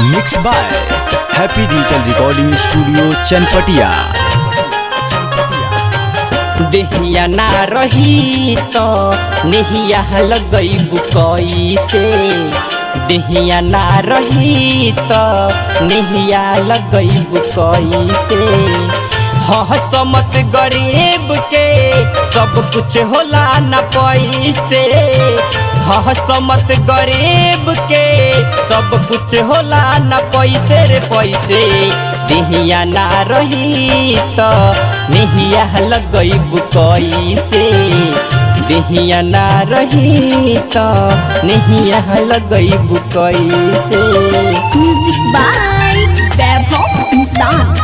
Mix by happy digital recording studio Chanpatiya. देहिया ना रही तो नेहिया लगैबू कैसे, देहिया ना रही तो नेहिया लगैबू कैसे। हसमत गरीब के सब कुछ होला न पैसे, हसमत गरीब के सब कुछ होला न पैसे रे पैसे। देहिया ना रही तो नेहिया लगैबू कैसे, देहिया ना रही तो नेहिया लगैबू कैसे। म्यूजिक बाय वैभव इंसान।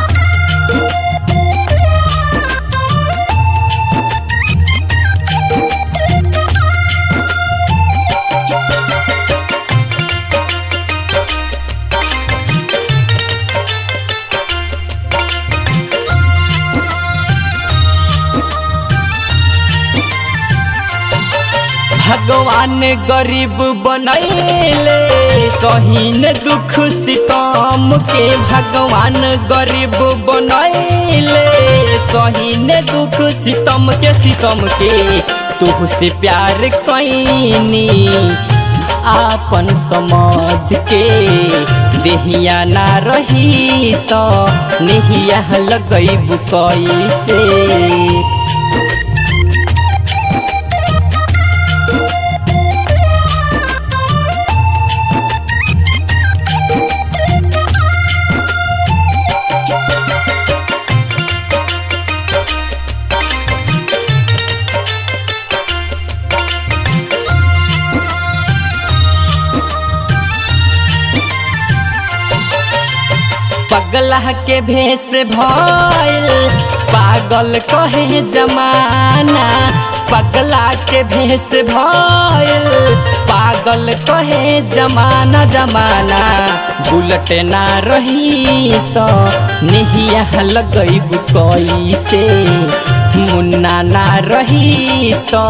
भगवान गरीब बनैले सहीन दुख सितम के, भगवान गरीब बनैले सहीन दुख सितम के तुहसे प्यार कैनी आपन समझ के। देहिया ना रही तो नेहिया लगैबू कैसे। पगला के भेष भइल पागल कहे जमाना, पगला के भेष भइल पागल कहे जमाना जमाना। बुलेट ना रही तो नेहिया लगैबू कैसे, मुन्ना ना रही तो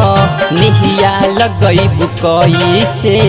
नेहिया लगैबू कैसे।